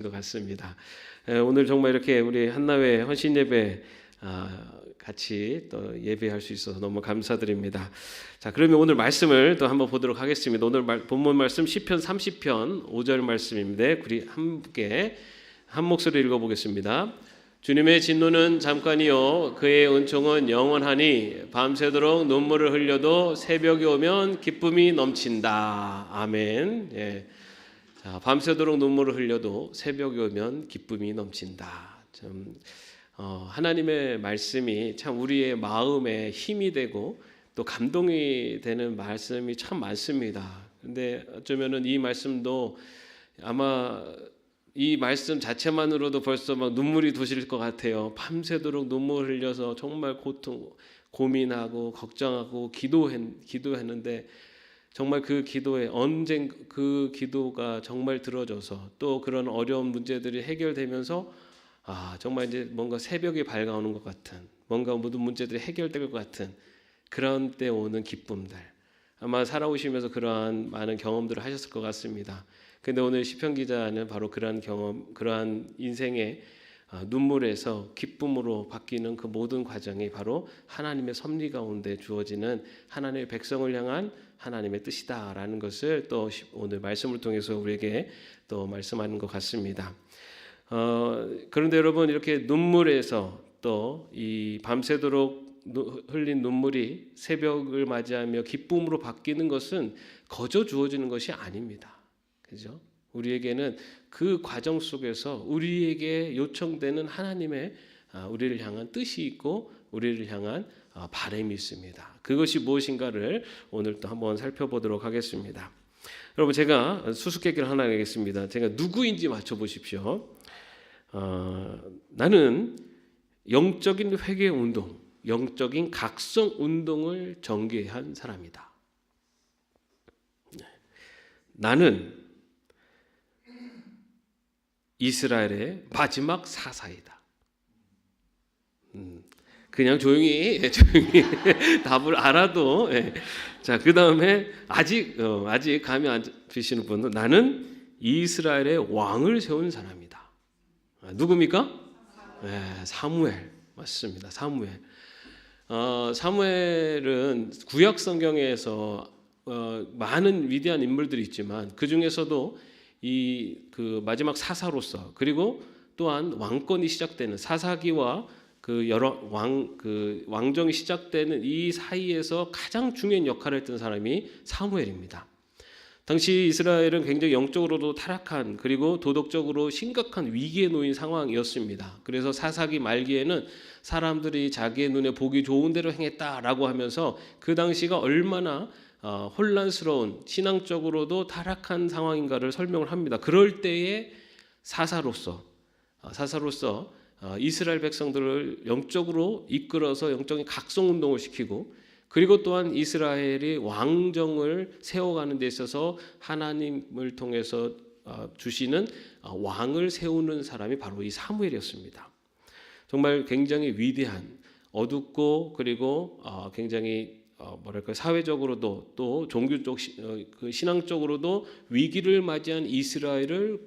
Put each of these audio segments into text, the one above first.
것 같습니다. 오늘 정말 이렇게 우리 한나회 헌신 예배 같이 또 예배할 수 있어서 너무 감사드립니다. 자, 그러면 오늘 말씀을 또 한번 보도록 하겠습니다. 오늘 본문 말씀 시편 30편 5절 말씀입니다. 우리 함께 한 목소리 읽어보겠습니다. 주님의 진노는 잠깐이요 그의 은총은 영원하니 밤새도록 눈물을 흘려도 새벽이 오면 기쁨이 넘친다. 아멘. 예. 자, 밤새도록 눈물을 흘려도 새벽이 오면 기쁨이 넘친다. 참 하나님의 말씀이 참 우리의 마음에 힘이 되고 또 감동이 되는 말씀이 참 많습니다. 근데 어쩌면은 이 말씀도 아마 이 말씀 자체만으로도 벌써 막 눈물이 도실 것 같아요. 밤새도록 눈물 흘려서 정말 고민하고 걱정하고 기도했는데 정말 그 기도에 그 기도가 정말 들어져서 또 그런 어려운 문제들이 해결되면서 정말 이제 뭔가 새벽이 밝아오는 것 같은 뭔가 모든 문제들이 해결될 것 같은 그런 때 오는 기쁨들 아마 살아오시면서 그러한 많은 경험들을 하셨을 것 같습니다. 근데 오늘 시편 기자는 바로 그러한 경험, 그러한 인생의 눈물에서 기쁨으로 바뀌는 그 모든 과정이 바로 하나님의 섭리 가운데 주어지는 하나님의 백성을 향한 하나님의 뜻이다라는 것을 또 오늘 말씀을 통해서 우리에게 또 말씀하는 것 같습니다. 그런데 여러분 이렇게 눈물에서 또 이 밤새도록 흘린 눈물이 새벽을 맞이하며 기쁨으로 바뀌는 것은 거저 주어지는 것이 아닙니다. 그죠? 우리에게는 그 과정 속에서 우리에게 요청되는 하나님의 우리를 향한 뜻이 있고 우리를 향한 바람이 있습니다. 그것이 무엇인가를 오늘 또 한번 살펴보도록 하겠습니다. 여러분 제가 수수께끼를 하나 내겠습니다. 제가 누구인지 맞춰보십시오. 나는 영적인 회개 운동, 영적인 각성 운동을 전개한 사람이다. 나는 이스라엘의 마지막 사사이다. 그냥 조용히 답을 알아도 자, 그 다음에 아직 감이 안 잡히시는 분은 나는 이스라엘의 왕을 세운 사람이다. 누굽니까? 사무엘 맞습니다. 사무엘은 구약 성경에서 많은 위대한 인물들이 있지만 그 중에서도 그 마지막 사사로서 그리고 또한 왕권이 시작되는 사사기와 그 왕정이 시작되는 이 사이에서 가장 중요한 역할을 했던 사람이 사무엘입니다. 당시 이스라엘은 굉장히 영적으로도 타락한 그리고 도덕적으로 심각한 위기에 놓인 상황이었습니다. 그래서 사사기 말기에는 사람들이 자기의 눈에 보기 좋은 대로 행했다라고 하면서 그 당시가 얼마나 혼란스러운 신앙적으로도 타락한 상황인가를 설명을 합니다. 그럴 때에 사사로서 이스라엘 백성들을 영적으로 이끌어서 영적인 각성운동을 시키고 그리고 또한 이스라엘이 왕정을 세워가는 데 있어서 하나님을 통해서 주시는 왕을 세우는 사람이 바로 이 사무엘이었습니다. 정말 굉장히 위대한 어둡고 그리고 굉장히 사회적으로도 또 종교적 그 신앙적으로도 위기를 맞이한 이스라엘을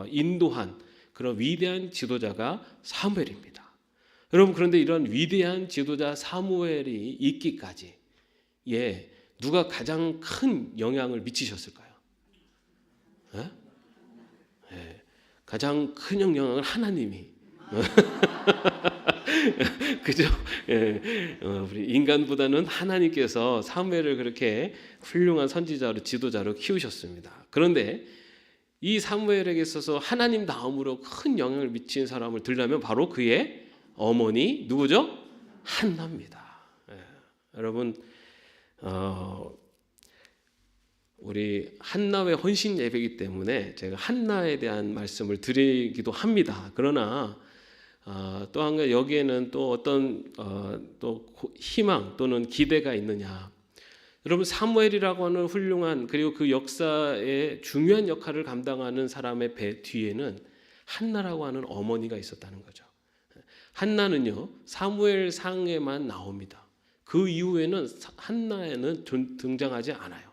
인도한 그런 위대한 지도자가 사무엘입니다. 여러분 그런데 이런 위대한 지도자 사무엘이 있기까지 누가 가장 큰 영향을 미치셨을까요? 가장 큰 영향을 하나님이 그죠? 우리 인간보다는 하나님께서 사무엘을 그렇게 훌륭한 선지자로 지도자로 키우셨습니다. 그런데 이 사무엘에게 있어서 하나님 다음으로 큰 영향을 미친 사람을 들려면 바로 그의 어머니 누구죠? 한나입니다. 여러분 우리 한나의 헌신 예배이기 때문에 제가 한나에 대한 말씀을 드리기도 합니다. 그러나 또 한 가지 여기에는 또 어떤 또 희망 또는 기대가 있느냐. 여러분 사무엘이라고 하는 훌륭한 그리고 그 역사의 중요한 역할을 감당하는 사람의 배 뒤에는 한나라고 하는 어머니가 있었다는 거죠. 한나는요 사무엘 상에만 나옵니다. 그 이후에는 한나에는 등장하지 않아요.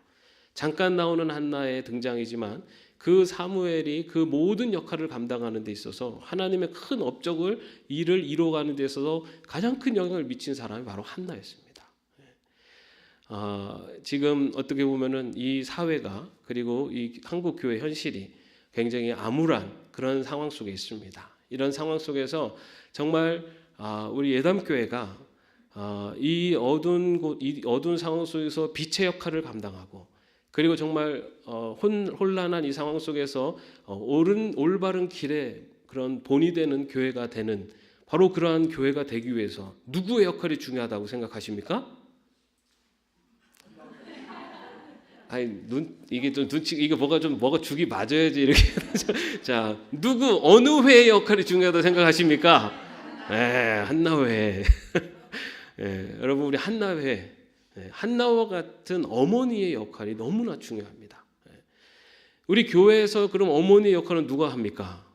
잠깐 나오는 한나의 등장이지만 그 사무엘이 그 모든 역할을 감당하는 데 있어서 하나님의 큰 업적을 일을 이루어가는 데 있어서 가장 큰 영향을 미친 사람이 바로 한나였습니다. 지금 어떻게 보면은 이 사회가 그리고 이 한국 교회 현실이 굉장히 암울한 그런 상황 속에 있습니다. 이런 상황 속에서 정말 우리 예담교회가 이 어두운 상황 속에서 빛의 역할을 감당하고 그리고 정말 혼란한 이 상황 속에서 올바른 길에 그런 본이 되는 교회가 되는 바로 그러한 교회가 되기 위해서 누구의 역할이 중요하다고 생각하십니까? 아니 이게 좀 눈치 이게 뭐가 죽이 맞아야지 이렇게 자 누구 어느 회의 역할이 중요하다고 생각하십니까? 한나회. 여러분 우리 한나회 한나와 같은 어머니의 역할이 너무나 중요합니다. 우리 교회에서 그럼 어머니의 역할은 누가 합니까?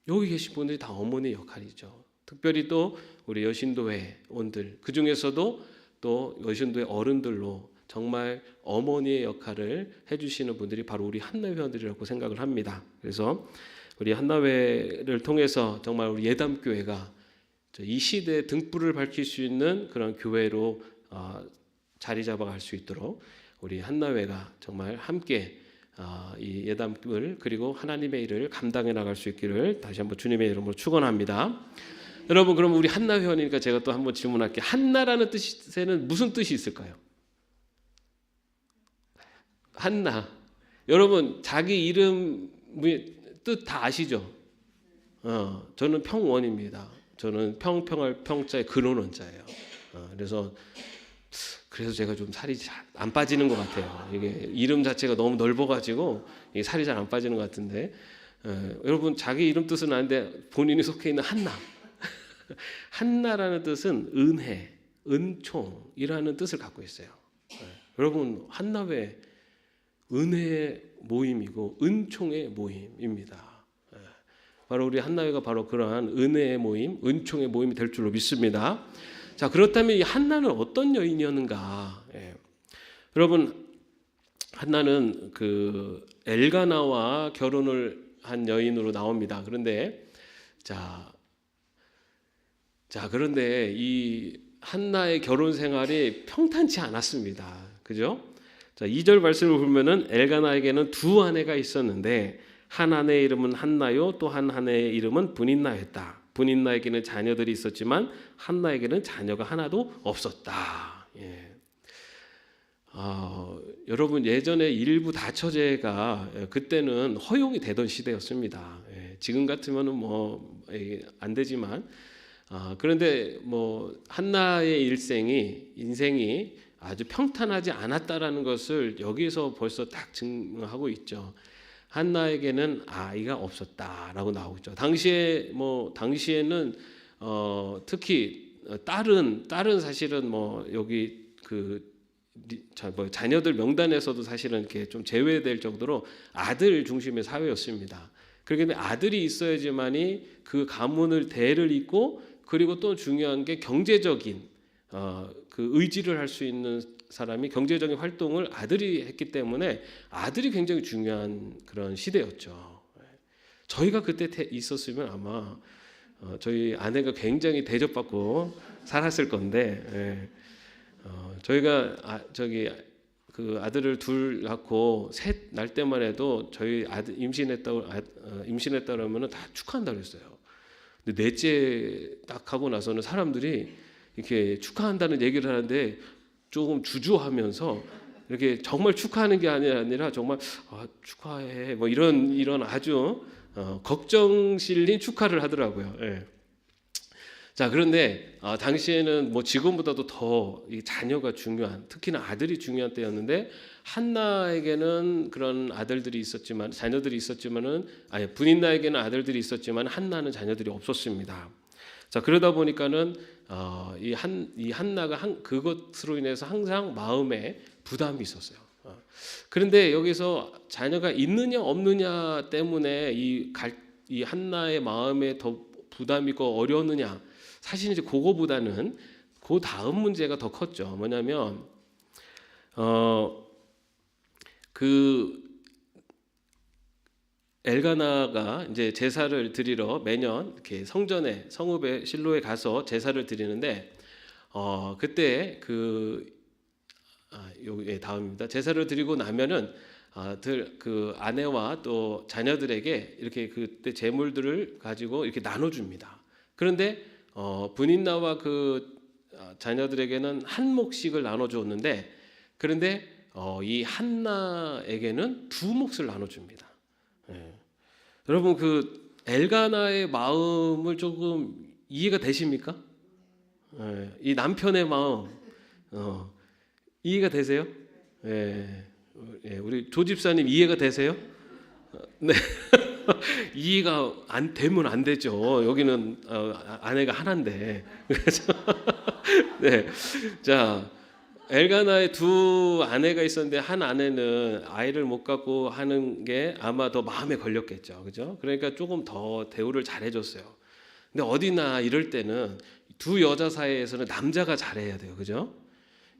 여기 계신 분들이 다 어머니의 역할이죠. 특별히 또 우리 여신도회 원들 그 중에서도 또 여신도회 어른들로 정말 어머니의 역할을 해주시는 분들이 바로 우리 한나회 회원들이라고 생각을 합니다. 그래서 우리 한나회를 통해서 정말 우리 예담교회가 이 시대의 등불을 밝힐 수 있는 그런 교회로 자리 잡아갈 수 있도록 우리 한나회가 정말 함께 이 예담을 그리고 하나님의 일을 감당해 나갈 수 있기를 다시 한번 주님의 이름으로 축원합니다. 여러분 그럼 우리 한나 회원이니까 제가 또 한번 질문할게요. 한나라는 뜻에는 무슨 뜻이 있을까요? 한나. 여러분 자기 이름 뜻 다 아시죠? 저는 평원입니다. 저는 평평할 평자에 근원원자예요. 그래서 제가 좀 살이 잘 안 빠지는 것 같아요. 이게 이름 자체가 너무 넓어가지고 살이 잘 안 빠지는 것 같은데 여러분 자기 이름 뜻은 아는데 본인이 속해 있는 한나. 한나라는 뜻은 은혜, 은총이라는 뜻을 갖고 있어요. 여러분 한나회 은혜의 모임이고 은총의 모임입니다. 바로 우리 한나회가 바로 그러한 은혜의 모임, 은총의 모임이 될 줄로 믿습니다. 자 그렇다면 이 한나는 어떤 여인이었는가? 여러분 한나는 그 엘가나와 결혼을 한 여인으로 나옵니다. 그런데 그런데 이 한나의 결혼 생활이 평탄치 않았습니다. 그죠? 자, 2절 말씀을 보면은 엘가나에게는 두 아내가 있었는데 한 아내의 이름은 한나요 또 한 아내의 이름은 분인나였다. 분인나에게는 자녀들이 있었지만 한나에게는 자녀가 하나도 없었다. 여러분 예전에 일부 다처제가 그때는 허용이 되던 시대였습니다. 지금 같으면은 뭐 안 되지만 그런데 뭐 한나의 인생이 아주 평탄하지 않았다라는 것을 여기서 벌써 딱 증명하고 있죠. 한나에게는 아이가 없었다라고 나오고 있죠. 당시에는 특히 딸은 사실은 뭐 여기 자녀들 명단에서도 사실은 이렇게 좀 제외될 정도로 아들 중심의 사회였습니다. 그렇기 때문에 아들이 있어야지만이 그 가문을 대를 잇고 그리고 또 중요한 게 경제적인 그 의지를 할 수 있는 사람이 경제적인 활동을 아들이 했기 때문에 아들이 굉장히 중요한 그런 시대였죠. 저희가 그때 있었으면 아마 저희 아내가 굉장히 대접받고 살았을 건데 저희가 그 아들을 둘 낳고 셋 날 때만 해도 저희 아들 임신했다 그러면 다 축하한다고 했어요. 근데 넷째 딱 하고 나서는 사람들이 이렇게 축하한다는 얘기를 하는데 조금 주저하면서 이렇게 정말 축하하는 게 아니라 정말 축하해 뭐 이런 아주 걱정 실린 축하를 하더라고요. 자 그런데 당시에는 뭐 지금보다도 더 이 자녀가 중요한 특히나 아들이 중요한 때였는데 한나에게는 그런 자녀들이 있었지만은 분인나에게는 아들들이 있었지만 한나는 자녀들이 없었습니다. 자 그러다 보니까는 이 한나가 그것으로 인해서 항상 마음에 부담이 있었어요. 그런데 여기서 자녀가 있느냐 없느냐 때문에 이 한나의 마음에 더 부담이 있고 어려웠느냐 사실 이제 그거보다는 그 다음 문제가 더 컸죠. 뭐냐면 엘가나가 이제 제사를 드리러 매년 이렇게 성전에 성읍의 실로에 가서 제사를 드리는데 그때 요게 다음입니다. 제사를 드리고 나면은 그 아내와 또 자녀들에게 이렇게 그때 제물들을 가지고 이렇게 나눠줍니다. 그런데 분인나와 자녀들에게는 한 몫씩을 나눠주었는데, 그런데 이 한나에게는 두 몫을 나눠줍니다. 예. 여러분 그 엘가나의 마음을 조금 이해가 되십니까? 예. 이 남편의 마음 이해가 되세요? 예. 예. 우리 조 집사님 이해가 되세요? 네. 이해가 안 되면 안 되죠. 여기는 아내가 하나인데. 그래서 네. 자, 엘가나의 두 아내가 있었는데 한 아내는 아이를 못 갖고 하는 게 아마 더 마음에 걸렸겠죠. 그죠? 그러니까 조금 더 대우를 잘해줬어요. 근데 어디나 이럴 때는 두 여자 사이에서는 남자가 잘해야 돼요. 그죠?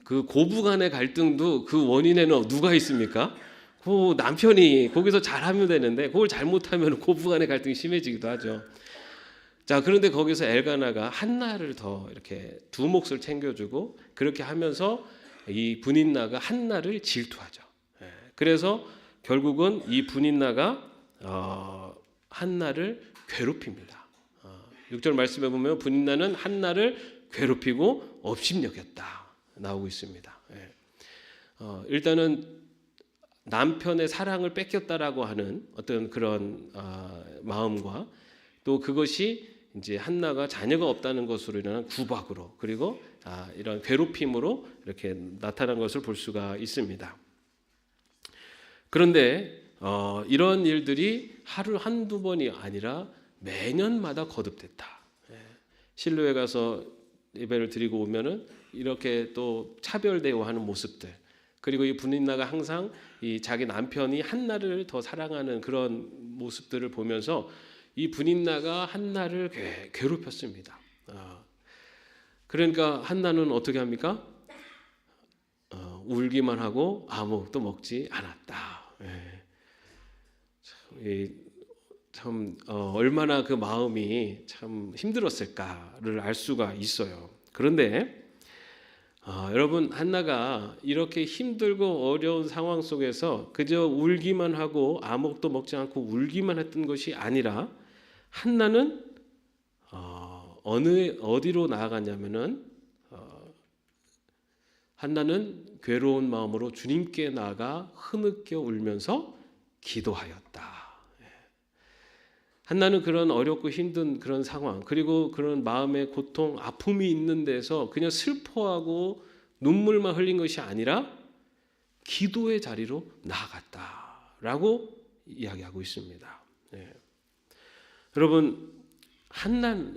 그 고부간의 갈등도 그 원인에는 누가 있습니까? 그 남편이 거기서 잘하면 되는데 그걸 잘못하면 고부간의 갈등이 심해지기도 하죠. 자, 그런데 거기서 엘가나가 한나를 더 이렇게 두 몫을 챙겨주고 그렇게 하면서 이 분인나가 한나를 질투하죠. 그래서 결국은 이 분인나가 한나를 괴롭힙니다. 6절 말씀에 보면 분인나는 한나를 괴롭히고 업심여겼다 나오고 있습니다. 일단은 남편의 사랑을 뺏겼다라고 하는 어떤 그런 마음과 또 그것이 이제 한나가 자녀가 없다는 것으로 인한 구박으로 그리고 이런 괴롭힘으로 이렇게 나타난 것을 볼 수가 있습니다. 그런데 이런 일들이 하루 한두 번이 아니라 매년마다 거듭됐다. 실로에 가서 예배를 드리고 오면은 이렇게 또 차별 대우하는 모습들, 그리고 이 분인나가 항상 이 자기 남편이 한나를 더 사랑하는 그런 모습들을 보면서 이 분인나가 한나를 괴롭혔습니다. 그러니까 한나는 어떻게 합니까? 울기만 하고 아무것도 먹지 않았다. 참 얼마나 그 마음이 참 힘들었을까를 알 수가 있어요. 그런데 여러분 한나가 이렇게 힘들고 어려운 상황 속에서 그저 울기만 하고 아무것도 먹지 않고 울기만 했던 것이 아니라 한나는 어디로 나아갔냐면은 한나는 괴로운 마음으로 주님께 나아가 흐느껴 울면서 기도하였다. 한나는 그런 어렵고 힘든 그런 상황 그리고 그런 마음의 고통, 아픔이 있는 데서 그냥 슬퍼하고 눈물만 흘린 것이 아니라 기도의 자리로 나아갔다라고 이야기하고 있습니다. 여러분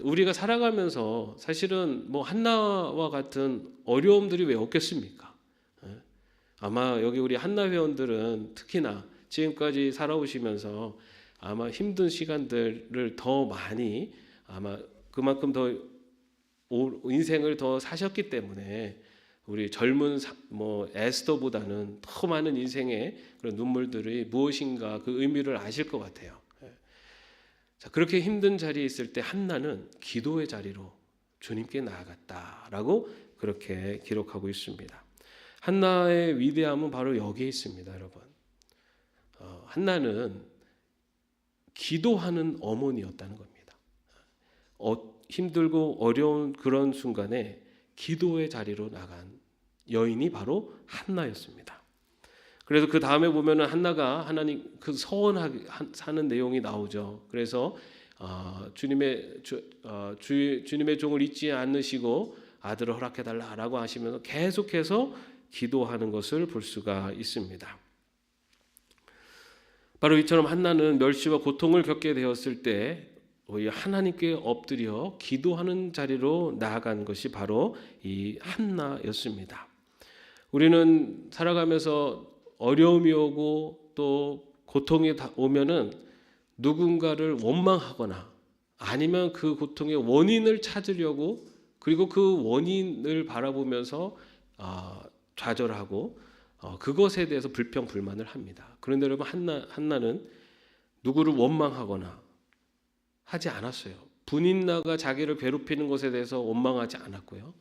우리가 살아가면서 사실은 뭐 한나와 같은 어려움들이 왜 없겠습니까? 아마 여기 우리 한나 회원들은 특히나 지금까지 살아오시면서 아마 힘든 시간들을 더 많이 아마 그만큼 더 인생을 더 사셨기 때문에 우리 젊은 에스더보다는 더 많은 인생의 그런 눈물들이 무엇인가 그 의미를 아실 것 같아요. 자, 그렇게 힘든 자리에 있을 때 한나는 기도의 자리로 주님께 나아갔다라고 그렇게 기록하고 있습니다. 한나의 위대함은 바로 여기에 있습니다, 여러분. 한나는 기도하는 어머니였다는 겁니다. 힘들고 어려운 그런 순간에 기도의 자리로 나간 여인이 바로 한나였습니다. 그래서 그 다음에 보면은 한나가 하나님 그 서원하게 사는 내용이 나오죠. 그래서 주님의 종을 잊지 않으시고 아들을 허락해 달라라고 하시면서 계속해서 기도하는 것을 볼 수가 있습니다. 바로 이처럼 한나는 멸시와 고통을 겪게 되었을 때 하나님께 엎드려 기도하는 자리로 나아간 것이 바로 이 한나였습니다. 우리는 살아가면서 어려움이 오고 또 고통이 오면은 누군가를 원망하거나 아니면 그 고통의 원인을 찾으려고 그리고 그 원인을 바라보면서 좌절하고 그것에 대해서 불평불만을 합니다. 그런데 여러분 한나는 누구를 원망하거나 하지 않았어요. 분인나가 자기를 괴롭히는 것에 대해서 원망하지 않았고요.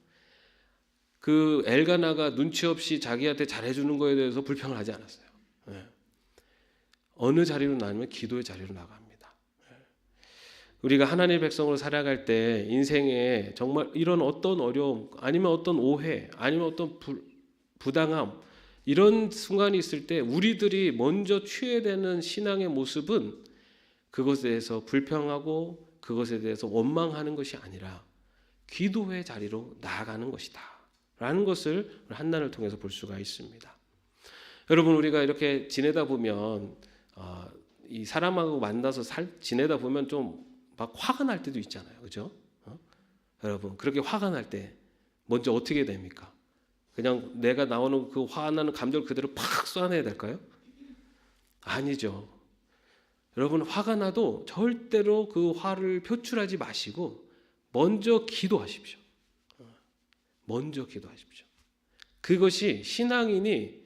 그 엘가나가 눈치 없이 자기한테 잘해주는 것에 대해서 불평을 하지 않았어요. 예. 어느 자리로 나가면 기도의 자리로 나갑니다. 예. 우리가 하나님의 백성으로 살아갈 때 인생에 정말 이런 어떤 어려움, 아니면 어떤 오해, 아니면 어떤 부당함, 이런 순간이 있을 때 우리들이 먼저 취해야 되는 신앙의 모습은 그것에 대해서 불평하고 그것에 대해서 원망하는 것이 아니라 기도의 자리로 나아가는 것이다 라는 것을 한난을 통해서 볼 수가 있습니다. 여러분, 우리가 이렇게 지내다 보면 이 사람하고 만나서 지내다 보면 좀 막 화가 날 때도 있잖아요. 그죠? 여러분, 그렇게 화가 날 때 먼저 어떻게 됩니까? 그냥 내가 나오는 그 화나는 감정을 그대로 팍 쏴내야 될까요? 아니죠. 여러분, 화가 나도 절대로 그 화를 표출하지 마시고 먼저 기도하십시오. 먼저 기도하십시오. 그것이 신앙인이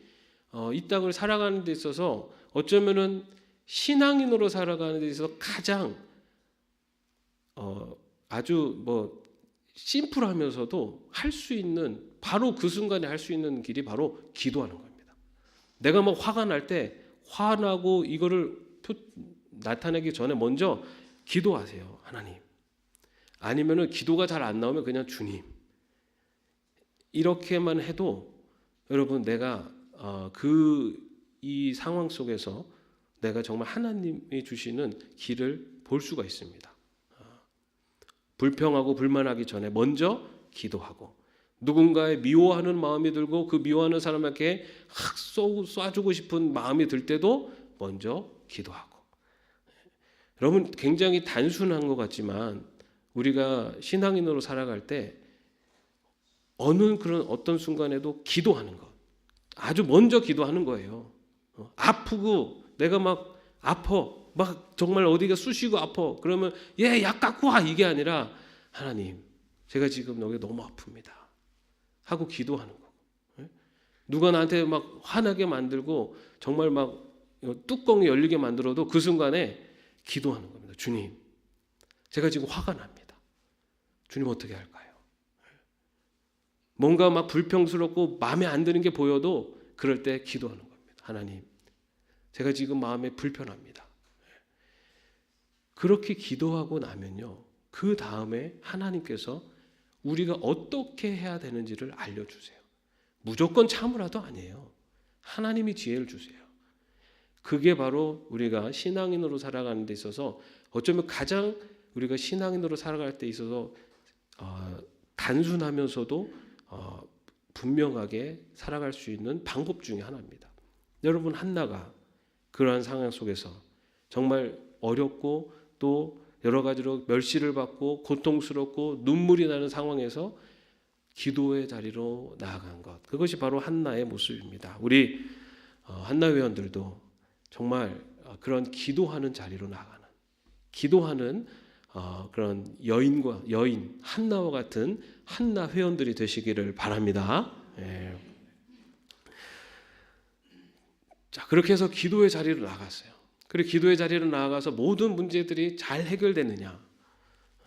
이 땅을 살아가는 데 있어서 어쩌면은 신앙인으로 살아가는 데 있어서 가장 아주 심플하면서도 할 수 있는, 바로 그 순간에 할 수 있는 길이 바로 기도하는 겁니다. 내가 막 화가 날 때 화나고 이거를 나타내기 전에 먼저 기도하세요. 하나님. 아니면은 기도가 잘 안 나오면 그냥 주님. 이렇게만 해도 여러분, 내가 이 상황 속에서 내가 정말 하나님이 주시는 길을 볼 수가 있습니다. 불평하고 불만하기 전에 먼저 기도하고, 누군가의 미워하는 마음이 들고 그 미워하는 사람에게 확 쏴주고 싶은 마음이 들 때도 먼저 기도하고. 여러분, 굉장히 단순한 것 같지만 우리가 신앙인으로 살아갈 때 어떤 순간에도 기도하는 것, 아주 먼저 기도하는 거예요. 아프고 내가 막 아파, 막 정말 어디가 쑤시고 아파, 그러면 약 갖고 와, 이게 아니라 하나님, 제가 지금 여기 너무 아픕니다 하고 기도하는 거고. 누가 나한테 막 화나게 만들고 정말 막 뚜껑이 열리게 만들어도 그 순간에 기도하는 겁니다. 주님, 제가 지금 화가 납니다. 주님, 어떻게 할까요? 뭔가 막 불평스럽고 마음에 안 드는 게 보여도 그럴 때 기도하는 겁니다. 하나님, 제가 지금 마음에 불편합니다. 그렇게 기도하고 나면요, 그 다음에 하나님께서 우리가 어떻게 해야 되는지를 알려주세요. 무조건 참으라도 아니에요. 하나님이 지혜를 주세요. 그게 바로 우리가 신앙인으로 살아가는 데 있어서 어쩌면 가장 우리가 신앙인으로 살아갈 때 있어서 단순하면서도 분명하게 살아갈 수 있는 방법 중에 하나입니다. 여러분, 한나가 그러한 상황 속에서 정말 어렵고 또 여러 가지로 멸시를 받고 고통스럽고 눈물이 나는 상황에서 기도의 자리로 나아간 것, 그것이 바로 한나의 모습입니다. 우리 한나 회원들도 정말 그런 기도하는 자리로 나가는, 기도하는 그런 여인 한나와 같은 한나 회원들이 되시기를 바랍니다. 예. 자, 그렇게 해서 기도의 자리로 나갔어요. 그리고 기도의 자리로 나아가서 모든 문제들이 잘 해결되느냐?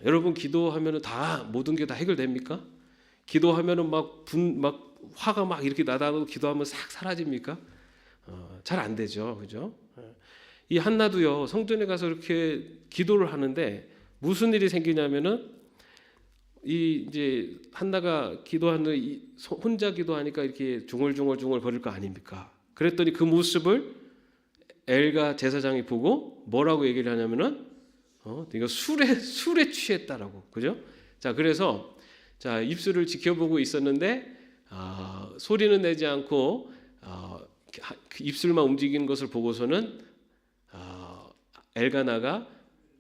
여러분, 기도하면은 다 모든 게 다 해결됩니까? 기도하면은 막 화가 막 이렇게 나다가도 기도하면 싹 사라집니까? 잘 안 되죠, 그죠? 이 한나도요, 성전에 가서 이렇게 기도를 하는데 무슨 일이 생기냐면은 이제 한나가 기도하는 혼자 기도하니까 이렇게 중얼중얼 거릴 거 아닙니까? 그랬더니 그 모습을 엘가 제사장이 보고 뭐라고 얘기를 하냐면은 이거 술에 취했다라고, 그죠? 자, 그래서 자, 입술을 지켜보고 있었는데 소리는 내지 않고 입술만 움직이는 것을 보고서는 엘가나가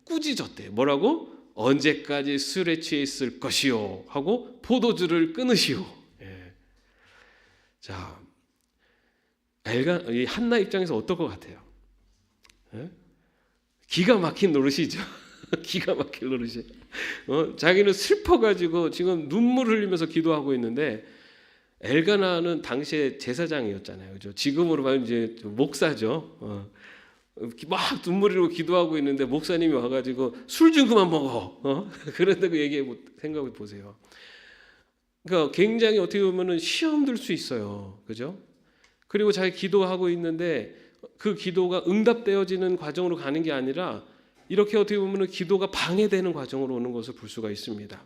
꾸짖었대. 뭐라고? 언제까지 술에 취해 있을 것이요 하고 포도주를 끊으시오. 예. 자, 이 한나 입장에서 어떨 것 같아요? 예? 기가 막힌 노릇이죠. 기가 막힌 노릇이. 자기는 슬퍼가지고 지금 눈물 흘리면서 기도하고 있는데, 엘가나는 당시에 제사장이었잖아요, 그죠? 지금으로 말하면 이제 목사죠. 막 눈물 흘리고 기도하고 있는데 목사님이 와가지고 술 좀 그만 먹어. 그런다고 생각해 보세요. 그러니까 굉장히 어떻게 보면은 시험 들 수 있어요. 그죠? 그리고 자기 기도하고 있는데 그 기도가 응답되어지는 과정으로 가는 게 아니라 이렇게 어떻게 보면은 기도가 방해되는 과정으로 오는 것을 볼 수가 있습니다.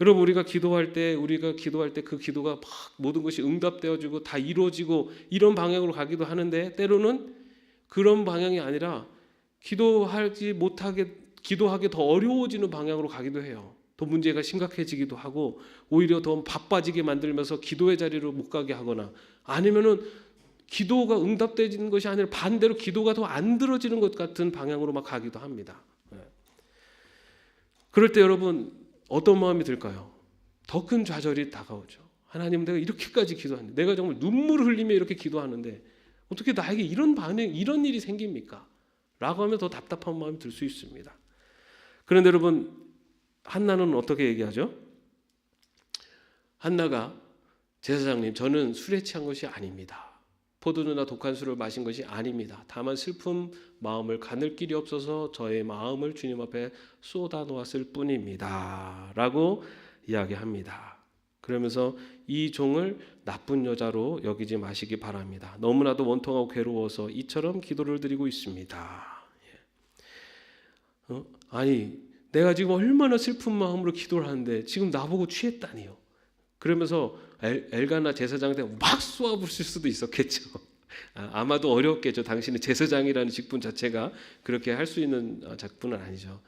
여러분 우리가 기도할 때 그 기도가 막 모든 것이 응답되어지고 다 이루어지고 이런 방향으로 가기도 하는데 때로는 그런 방향이 아니라 기도하기 더 어려워지는 방향으로 가기도 해요. 더 문제가 심각해지기도 하고 오히려 더 바빠지게 만들면서 기도의 자리로 못 가게 하거나 아니면은 기도가 응답되지는 것이 아니라 반대로 기도가 더 안 들어지는 것 같은 방향으로 막 가기도 합니다. 그럴 때 여러분 어떤 마음이 들까요? 더 큰 좌절이 다가오죠. 하나님 내가 이렇게까지 기도하는데 내가 정말 눈물을 흘리며 이렇게 기도하는데 어떻게 나에게 이런 반응, 이런 일이 생깁니까? 라고 하면 더 답답한 마음이 들 수 있습니다. 그런데 여러분 한나는 어떻게 얘기하죠? 한나가 제사장님 저는 술에 취한 것이 아닙니다. 포도주나 독한 술을 마신 것이 아닙니다. 다만 슬픈 마음을 가눌 길이 없어서 저의 마음을 주님 앞에 쏟아놓았을 뿐입니다. 라고 이야기합니다. 그러면서 이 종을 나쁜 여자로 여기지 마시기 바랍니다. 너무나도 원통하고 괴로워서 이처럼 기도를 드리고 있습니다. 아니 내가 지금 얼마나 슬픈 마음으로 기도를 하는데 지금 나보고 취했다니요. 그러면서 엘가나 제사장한테 막 쏘아부실 수도 있었겠죠. 아마도 어려웠겠죠. 당신은 제사장이라는 직분 자체가 그렇게 할 수 있는 직분은 아니죠.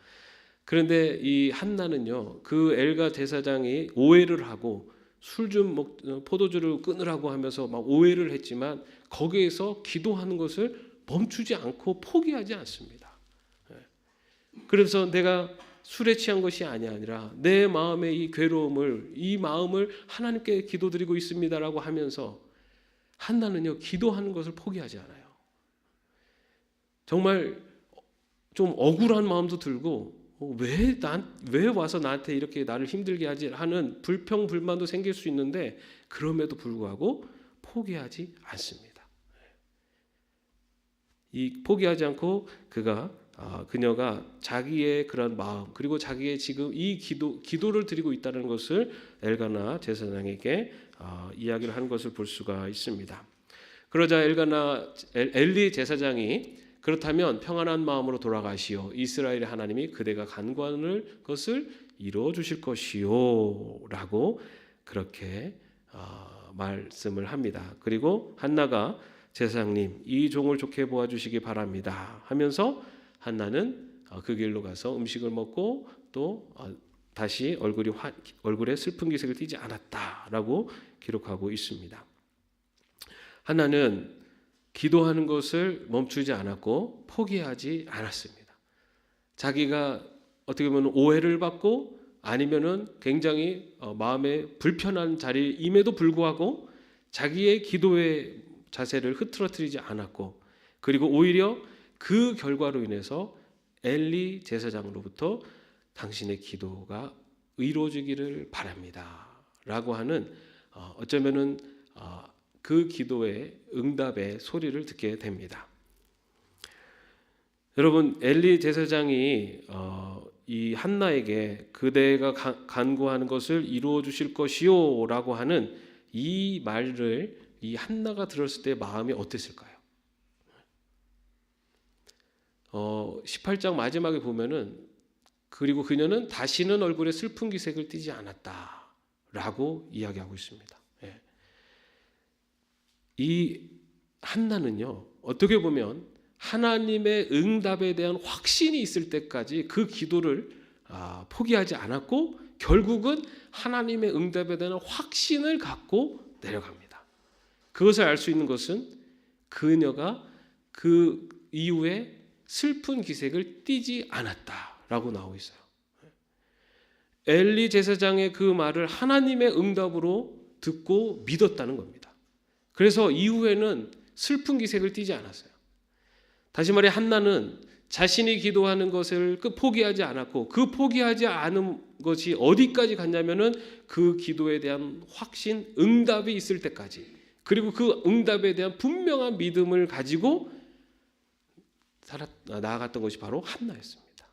그런데 이 한나는요, 그 엘가 제사장이 오해를 하고 술 좀 포도주를 끊으라고 하면서 막 오해를 했지만 거기에서 기도하는 것을 멈추지 않고 포기하지 않습니다. 그래서 내가 술에 취한 것이 아니라 내 마음의 이 괴로움을 이 마음을 하나님께 기도드리고 있습니다라고 하면서 한나는요 기도하는 것을 포기하지 않아요. 정말 좀 억울한 마음도 들고 왜 와서 나한테 이렇게 나를 힘들게 하지 하는 불평 불만도 생길 수 있는데 그럼에도 불구하고 포기하지 않습니다. 이 포기하지 않고 그녀가 자기의 그런 마음 그리고 자기의 지금 이 기도를 드리고 있다는 것을 엘가나 제사장에게 이야기를 한 것을 볼 수가 있습니다. 그러자 엘리 제사장이 그렇다면 평안한 마음으로 돌아가시오. 이스라엘의 하나님이 그대가 간구하는 것을 이루어 주실 것이요 라고 그렇게 말씀을 합니다. 그리고 한나가 제사장님 이 종을 좋게 보아주시기 바랍니다 하면서 한나는 그 길로 가서 음식을 먹고 또 다시 얼굴에 슬픈 기색을 띠지 않았다라고 기록하고 있습니다. 한나는 기도하는 것을 멈추지 않았고 포기하지 않았습니다. 자기가 어떻게 보면 오해를 받고 아니면은 굉장히 마음에 불편한 자리임에도 불구하고 자기의 기도의 자세를 흐트러뜨리지 않았고 그리고 오히려 그 결과로 인해서 엘리 제사장으로부터 당신의 기도가 이루어지기를 바랍니다 라고 하는 어쩌면은 그 기도의 응답의 소리를 듣게 됩니다. 여러분 엘리 제사장이 이 한나에게 그대가 간구하는 것을 이루어 주실 것이요 라고 하는 이 말을 이 한나가 들었을 때 마음이 어땠을까요? 18장 마지막에 보면은 그리고 그녀는 다시는 얼굴에 슬픈 기색을 띠지 않았다라고 이야기하고 있습니다. 이 한나는요 어떻게 보면 하나님의 응답에 대한 확신이 있을 때까지 그 기도를 포기하지 않았고 결국은 하나님의 응답에 대한 확신을 갖고 내려갑니다. 그것을 알 수 있는 것은 그녀가 그 이후에 슬픈 기색을 띠지 않았다라고 나오고 있어요. 엘리 제사장의 그 말을 하나님의 응답으로 듣고 믿었다는 겁니다. 그래서 이후에는 슬픈 기색을 띠지 않았어요. 다시 말해 한나는 자신이 기도하는 것을 포기하지 않았고 그 포기하지 않은 것이 어디까지 갔냐면은 그 기도에 대한 확신, 응답이 있을 때까지 그리고 그 응답에 대한 분명한 믿음을 가지고 나아갔던 것이 바로 한나였습니다.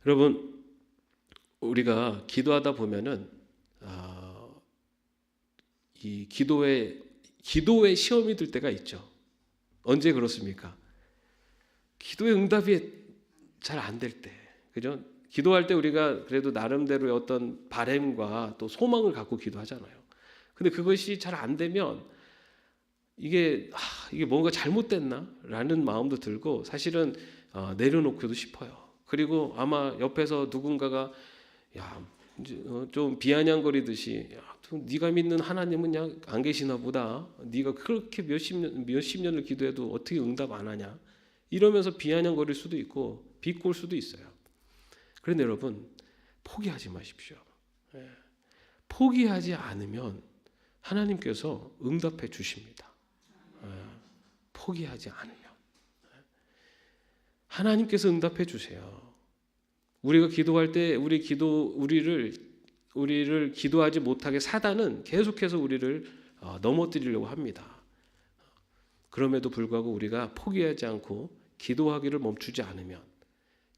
여러분, 우리가 기도하다 보면은 이 기도에 시험이 들 때가 있죠. 언제 그렇습니까? 기도의 응답이 잘 안 될 때, 그죠? 기도할 때 우리가 그래도 나름대로의 어떤 바램과 또 소망을 갖고 기도하잖아요. 근데 그것이 잘 안 되면 이게 뭔가 잘못됐나라는 마음도 들고 사실은 내려놓기도 싶어요. 그리고 아마 옆에서 누군가가 좀 비아냥거리듯이 네가 믿는 하나님은 그냥 안 계시나 보다. 네가 그렇게 몇십 년을 기도해도 어떻게 응답 안 하냐. 이러면서 비아냥거릴 수도 있고 비꼴 수도 있어요. 그런데 여러분, 포기하지 마십시오. 포기하지 않으면 하나님께서 응답해 주십니다. 포기하지 않으면 하나님께서 응답해 주세요. 우리가 기도할 때 우리를 기도하지 못하게 사단은 계속해서 우리를 넘어뜨리려고 합니다. 그럼에도 불구하고 우리가 포기하지 않고 기도하기를 멈추지 않으면,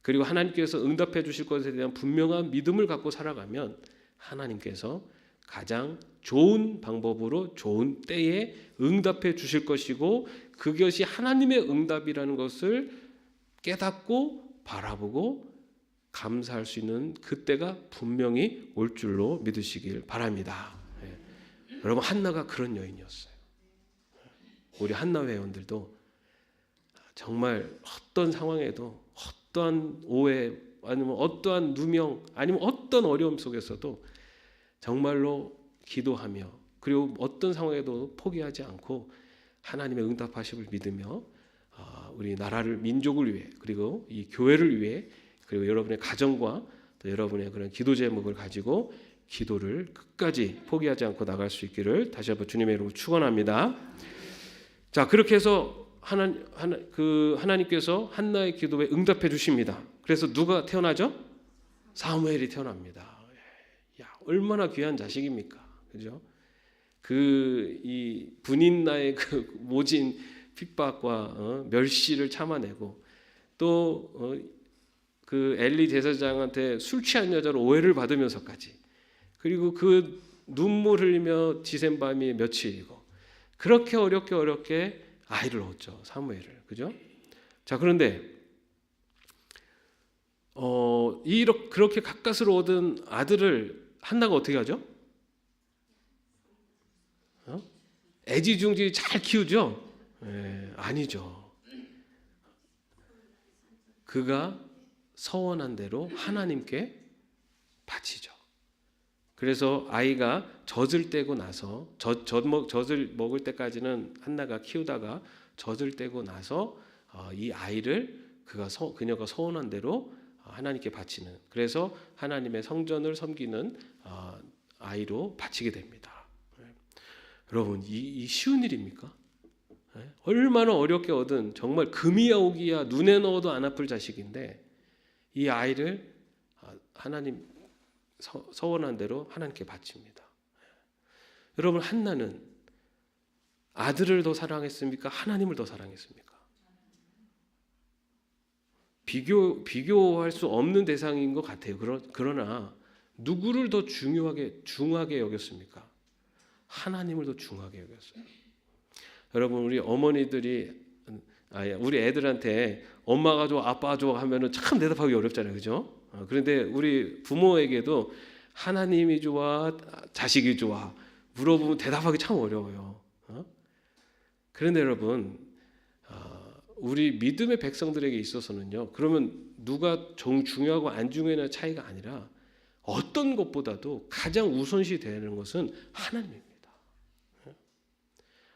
그리고 하나님께서 응답해 주실 것에 대한 분명한 믿음을 갖고 살아가면 하나님께서 가장 좋은 방법으로 좋은 때에 응답해 주실 것이고, 그것이 하나님의 응답이라는 것을 깨닫고 바라보고 감사할 수 있는 그때가 분명히 올 줄로 믿으시길 바랍니다. 여러분, 한나가 그런 여인이었어요. 우리 한나 회원들도 정말 어떤 상황에도, 어떠한 오해, 아니면 어떠한 누명, 아니면 어떤 어려움 속에서도 정말로 기도하며, 그리고 어떤 상황에도 포기하지 않고 하나님의 응답하심을 믿으며 우리 나라를, 민족을 위해, 그리고 이 교회를 위해, 그리고 여러분의 가정과 또 여러분의 그런 기도 제목을 가지고 기도를 끝까지 포기하지 않고 나갈 수 있기를 다시 한번 주님의 이름으로 축원합니다. 자, 그렇게 해서 하나님께서 한나의 기도에 응답해 주십니다. 그래서 누가 태어나죠? 사무엘이 태어납니다. 얼마나 귀한 자식입니까? 그죠? 이 분인나의 그 모진 핍박과 멸시를 참아내고, 또 그 엘리 제사장한테 술 취한 여자로 오해를 받으면서까지, 그리고 그 눈물 흘리며 지샌 밤이 며칠이고, 그렇게 어렵게 아이를 얻죠, 사무엘을. 그죠? 자, 그런데 그렇게 가까스로 얻은 아들을 한나가 어떻게 하죠? 애지중지 잘 키우죠? 아니죠. 그가 서원한 대로 하나님께 바치죠. 그래서 아이가 젖을 떼고 나서 젖을 먹을 때까지는 한나가 키우다가 젖을 떼고 나서 이 아이를 그녀가 서원한 대로 하나님께 바치는, 그래서 하나님의 성전을 섬기는 아이로 바치게 됩니다. 여러분, 이 쉬운 일입니까? 얼마나 어렵게 얻은, 정말 금이야 오기야 눈에 넣어도 안 아플 자식인데 이 아이를 하나님 서원한 대로 하나님께 바칩니다. 여러분, 한나는 아들을 더 사랑했습니까? 하나님을 더 사랑했습니까? 비교할 수 없는 대상인 것 같아요. 그러나 누구를 더 중하게 여겼습니까? 하나님을 더 중하게 여겼어요. 여러분, 우리 어머니들이 우리 애들한테 엄마가 좋아, 아빠가 좋아 하면은 참 대답하기 어렵잖아요, 그죠? 그런데 우리 부모에게도 하나님이 좋아, 자식이 좋아 물어보면 대답하기 참 어려워요. 그런데 여러분, 우리 믿음의 백성들에게 있어서는요, 그러면 누가 중요하고 안 중요한 차이가 아니라 어떤 것보다도 가장 우선시 되는 것은 하나님입니다.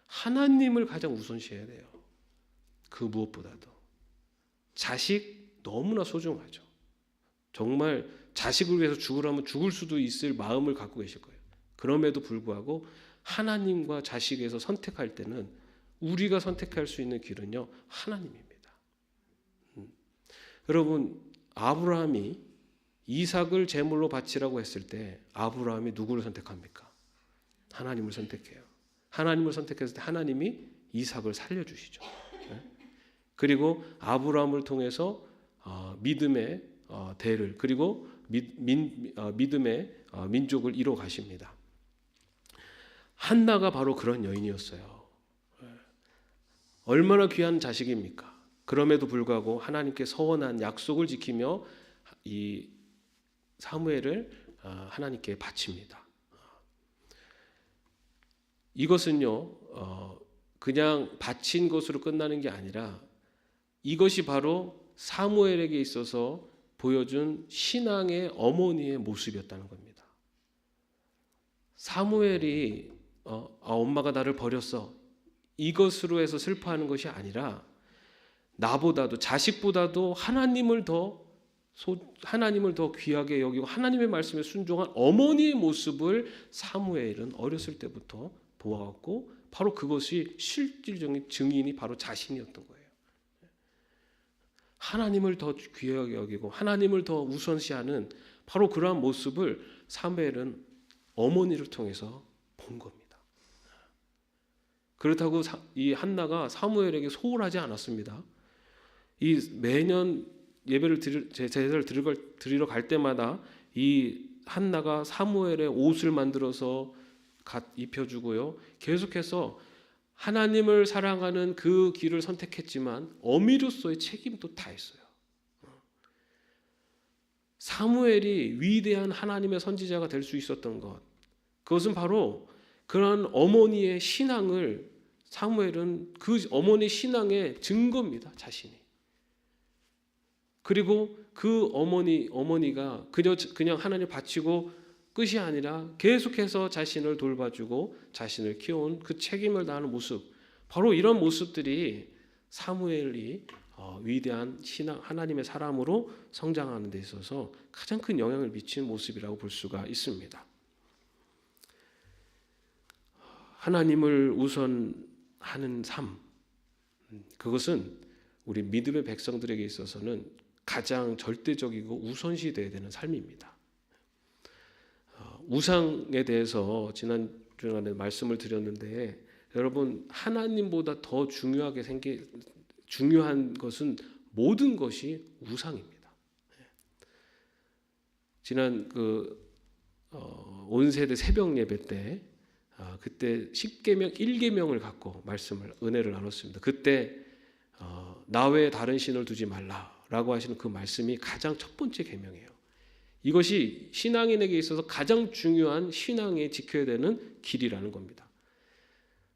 하나님을 가장 우선시해야 돼요. 그 무엇보다도. 자식 너무나 소중하죠. 정말 자식을 위해서 죽으라면 죽을 수도 있을 마음을 갖고 계실 거예요. 그럼에도 불구하고 하나님과 자식에서 선택할 때는 우리가 선택할 수 있는 길은요, 하나님입니다. 여러분, 아브라함이 이삭을 제물로 바치라고 했을 때 아브라함이 누구를 선택합니까? 하나님을 선택해요. 하나님을 선택했을 때 하나님이 이삭을 살려주시죠. 그리고 아브라함을 통해서 믿음의 대를 그리고 믿음의 민족을 이뤄 가십니다. 한나가 바로 그런 여인이었어요. 얼마나 귀한 자식입니까? 그럼에도 불구하고 하나님께 서원한 약속을 지키며 이 사무엘을 하나님께 바칩니다. 이것은요 그냥 바친 것으로 끝나는 게 아니라 이것이 바로 사무엘에게 있어서 보여준 신앙의 어머니의 모습이었다는 겁니다. 사무엘이 엄마가 나를 버렸어 이것으로 해서 슬퍼하는 것이 아니라 나보다도 자식보다도 하나님을 더 귀하게 여기고 하나님의 말씀에 순종한 어머니의 모습을 사무엘은 어렸을 때부터 보아왔고 바로 그것이 실질적인 증인이 바로 자신이었던 거예요. 하나님을 더 귀하게 여기고 하나님을 더 우선시하는 바로 그러한 모습을 사무엘은 어머니를 통해서 본 겁니다. 그렇다고 이 한나가 사무엘에게 소홀하지 않았습니다. 이 매년 제사를 드리러 갈 때마다 이 한나가 사무엘의 옷을 만들어서 입혀주고요. 계속해서 하나님을 사랑하는 그 길을 선택했지만 어미로서의 책임도 다했어요. 사무엘이 위대한 하나님의 선지자가 될 수 있었던 것, 그것은 바로 그런 어머니의 신앙을 사무엘은 그 어머니 신앙의 증거입니다. 자신이. 그리고 그 어머니가 그냥 하나님 바치고 끝이 아니라 계속해서 자신을 돌봐주고 자신을 키워온 그 책임을 다하는 모습, 바로 이런 모습들이 사무엘이 위대한 신앙 하나님의 사람으로 성장하는 데 있어서 가장 큰 영향을 미친 모습이라고 볼 수가 있습니다. 하나님을 우선하는 삶, 그것은 우리 믿음의 백성들에게 있어서는 가장 절대적이고 우선시 되어야 되는 삶입니다. 우상에 대해서 지난 주간에 말씀을 드렸는데 여러분 하나님보다 더 중요한 것은 모든 것이 우상입니다. 지난 온세대 새벽 예배 때 그때 10계명 1계명을 갖고 은혜를 나눴습니다. 그때 나 외에 다른 신을 두지 말라라고 하시는 그 말씀이 가장 첫 번째 계명이에요. 이것이 신앙인에게 있어서 가장 중요한 신앙에 지켜야 되는 길이라는 겁니다.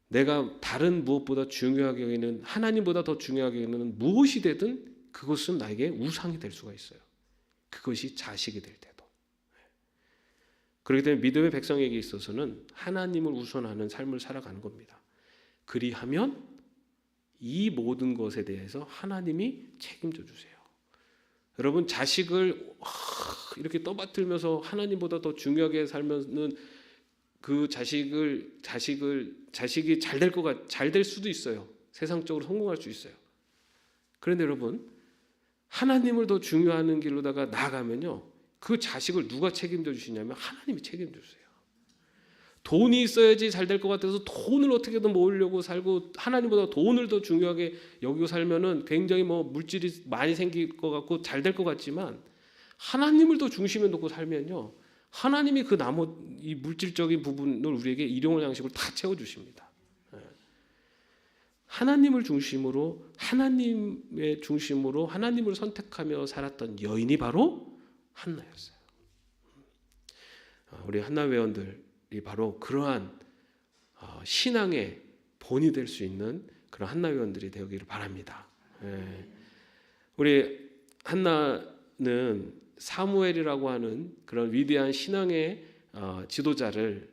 내가 다른 무엇보다 중요하게 여기는 하나님보다 더 중요하게 여기는 무엇이 되든 그것은 나에게 우상이 될 수가 있어요. 그것이 자식이 될 때도. 그렇기 때문에 믿음의 백성에게 있어서는 하나님을 우선하는 삶을 살아가는 겁니다. 그리하면 이 모든 것에 대해서 하나님이 책임져 주세요. 여러분 자식을 이렇게 떠받들면서 하나님보다 더 중요하게 살면은 그 자식이 잘 될 수도 있어요. 세상적으로 성공할 수 있어요. 그런데 여러분 하나님을 더 중요하는 길로다가 나아가면요, 그 자식을 누가 책임져 주시냐면 하나님이 책임져 주세요. 돈이 있어야지 잘 될 것 같아서 돈을 어떻게든 모으려고 살고 하나님보다 돈을 더 중요하게 여기고 살면은 굉장히 물질이 많이 생길 것 같고 잘 될 것 같지만 하나님을 더 중심에 놓고 살면요, 하나님이 그 이 물질적인 부분을 우리에게 일용할 양식으로 다 채워 주십니다. 하나님을 중심으로 하나님을 선택하며 살았던 여인이 바로 한나였어요. 우리 한나 회원들이 바로 그러한 신앙의 본이 될 수 있는 그런 한나 회원들이 되기를 바랍니다. 우리 한나는 사무엘이라고 하는 그런 위대한 신앙의 지도자를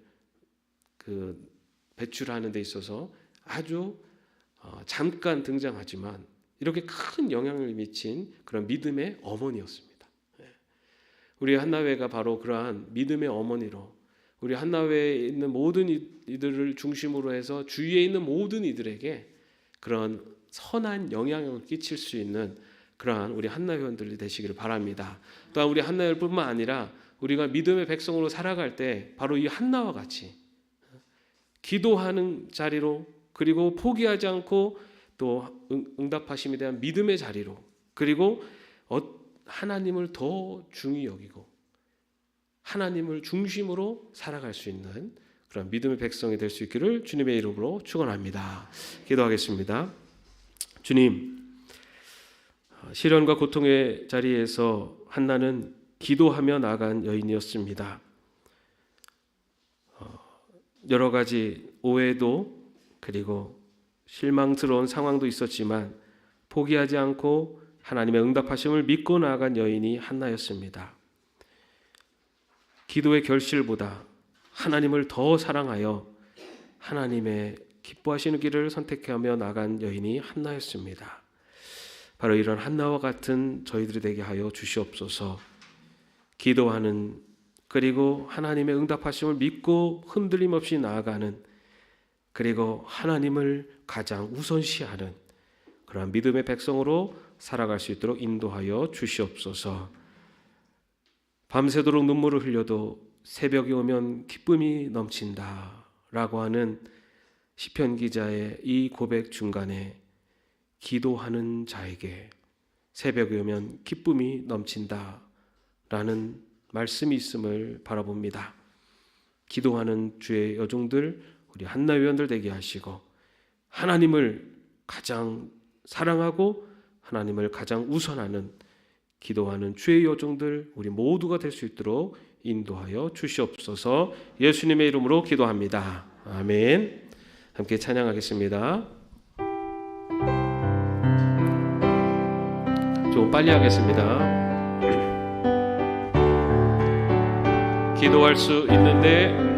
배출하는 데 있어서 아주 잠깐 등장하지만 이렇게 큰 영향을 미친 그런 믿음의 어머니였습니다. 우리 한나회가 바로 그러한 믿음의 어머니로 우리 한나회에 있는 모든 이들을 중심으로 해서 주위에 있는 모든 이들에게 그런 선한 영향을 끼칠 수 있는 그러한 우리 한나 회원들이 되시기를 바랍니다. 또한 우리 한나 회원뿐만 아니라 우리가 믿음의 백성으로 살아갈 때 바로 이 한나와 같이 기도하는 자리로, 그리고 포기하지 않고 또 응답하심에 대한 믿음의 자리로, 그리고 하나님을 더 중히 여기고 하나님을 중심으로 살아갈 수 있는 그런 믿음의 백성이 될 수 있기를 주님의 이름으로 축원합니다. 기도하겠습니다. 주님, 시련과 고통의 자리에서 한나는 기도하며 나간 여인이었습니다. 여러 가지 오해도 그리고 실망스러운 상황도 있었지만 포기하지 않고 하나님의 응답하심을 믿고 나아간 여인이 한나였습니다. 기도의 결실보다 하나님을 더 사랑하여 하나님의 기뻐하시는 길을 선택하며 나간 여인이 한나였습니다. 바로 이런 한나와 같은 저희들이 되게 하여 주시옵소서. 기도하는, 그리고 하나님의 응답하심을 믿고 흔들림 없이 나아가는, 그리고 하나님을 가장 우선시하는 그러한 믿음의 백성으로 살아갈 수 있도록 인도하여 주시옵소서. 밤새도록 눈물을 흘려도 새벽이 오면 기쁨이 넘친다 라고 하는 시편 기자의 이 고백 중간에 기도하는 자에게 새벽이 오면 기쁨이 넘친다 라는 말씀이 있음을 바라봅니다. 기도하는 주의 여종들, 우리 한나 위원들 되게 하시고 하나님을 가장 사랑하고 하나님을 가장 우선하는 기도하는 주의 여종들 우리 모두가 될 수 있도록 인도하여 주시옵소서. 예수님의 이름으로 기도합니다. 아멘. 함께 찬양하겠습니다. 좀 빨리 하겠습니다. 기도할 수 있는데,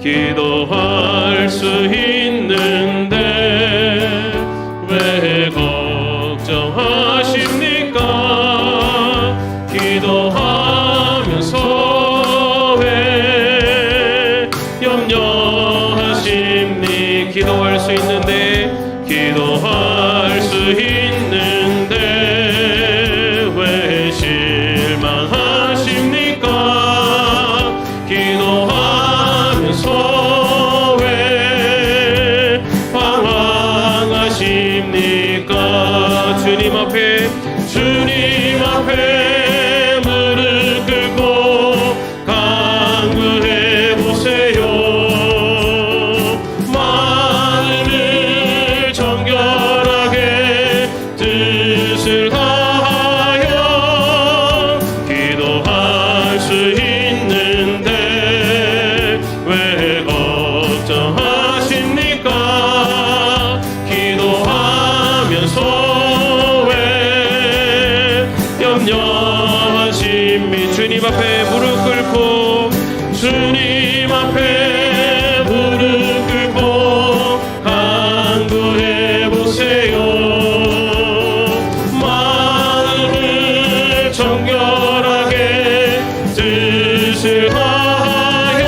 기도할 수 있는데 왜 걱정하십니까? 기도하면서 왜 염려하십니까? 기도할 수 있는데, 기도할 수 있는데 왜 실망하십니까? 기도하면서 왜 방황하십니까? 주님 앞에 무릎 꿇고 간구해 보세요. 마음을 정결하게 뜻을 다하여 기도할 수 있는데 왜 걱정하십니까? 기도하면서 왜 염려하십니까? 주님 앞에 무릎 꿇고, 주님 앞에 무릎 꿇고 간구해 보세요. 마음을 정결하게 뜻을 다하여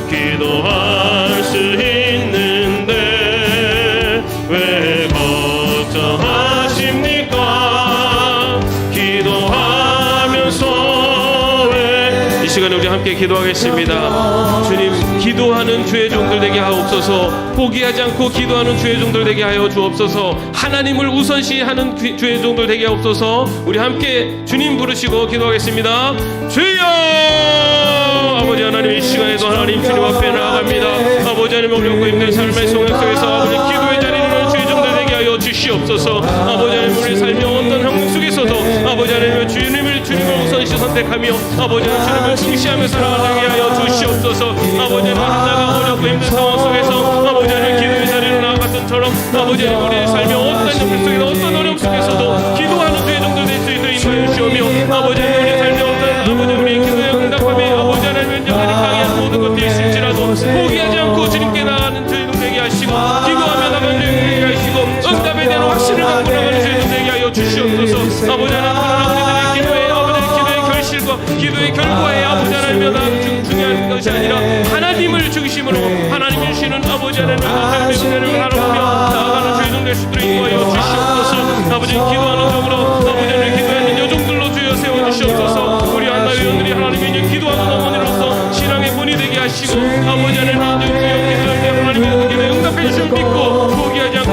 기도할 수 있는데 왜 걱정하십니까? 기도하면서 왜. 이 시간에 우리 함께 기도하겠습니다. 주님, 기도하는 주의 종들 되게 하옵소서. 포기하지 않고 기도하는 주의 종들 되게 하여 주옵소서. 하나님을 우선시하는 주의 종들 되게 하옵소서. 우리 함께 주님 부르시고 기도하겠습니다. 주여! 아버지 하나님, 이 시간에도 하나님 주님 앞에 나아갑니다. 아버지 하나님, 어렵고 힘든 삶의 속에서 아버지 기도의 자리를 주의 종들 되게 하여 주시옵소서. 아버지 하나님, 우리 삶의 어떤 형국 속에서도 아버지 하나님 주님을 우선시 선택하며 아버지 하나님 주님을 중시하며 살아가게 하여 주시옵소서. 아버지 하나님, 하나가 어렵고 힘든 상황 속에서 아버지 하나님 기도의 자리로 나아갔던 처럼 아버지 하나님 우리 삶의 어떤 형국 속에서 어떤 어려움 속에서도 기도하는 주의 종들 될 수 있도록 인도해 주시오며 아버지 하나님 우리 삶의 어떤 아버지 우리 기도에 응답하며 아버지 하나님 여전히 강한 모든 것들이 있을지라도 포기하지 않고 주님께 나가는 저희 종 되게 하시고 기도하며 나가는 저희 종 되게 하시고 응답에 대한 확신을 갖고 나가는 저희 종 되게 하여 주시옵소서. 아버지 하나님, 우리들의 기도에 아버지 기도의 결실과 기도의 결과에 아버지 하나님이 중요한 것이 아니라 하나님을 중심으로 하나님이 주시는 아버지 하나님의 은혜를 바라보며 나아가는 저희 종 될 수 있도록 인도하여 주시옵소서. 아버지 기도하는 종으로 아버지 하나님 기도하는 여종들로 주여 세워주시옵소서. 우리 한나 위원들이 하나님의 기도하는 어머니로서 신앙의 본이 되게 하시고 아버지 하나님 기도할 때 하나님의 기도에 응답해 주시면 믿고 포기하지 않고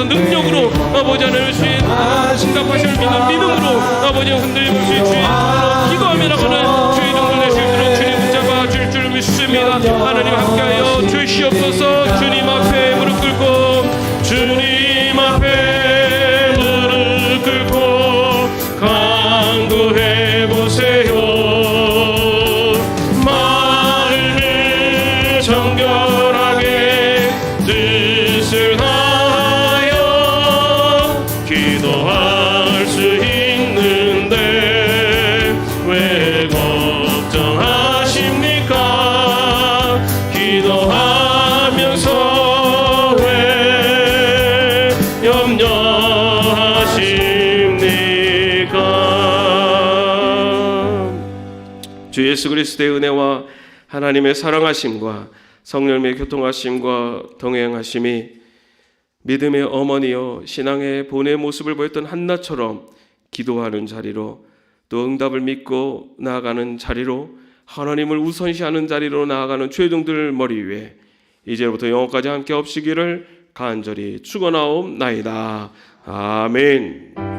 능력으로 아버지 하나님 응답하실 믿는 믿음으로 아버지 흔들림 없이 주의 이름으로 기도하며 나가는 주의 종들 되실 수 있도록 주님 붙잡아 줄 줄 믿습니다. 하나님 함께하여 주시옵소서. 주님 앞에 무릎 꿇고 주님 앞에 무릎 꿇고 간구해 보세요. 마음을 정결하게 뜻을 다하여 기도할 수 있는데 왜 걱정하십니까? 기도하면서 왜 염려하십니까? 주 예수 그리스도의 은혜와 하나님의 사랑하심과 성령의 교통하심과 동행하심이 믿음의 어머니여 신앙의 본의 모습을 보였던 한나처럼 기도하는 자리로 또 응답을 믿고 나아가는 자리로 하나님을 우선시하는 자리로 나아가는 죄종들 머리 위에 이제부터 영원까지 함께 없으기를 간절히 축원하옵나이다. 아멘.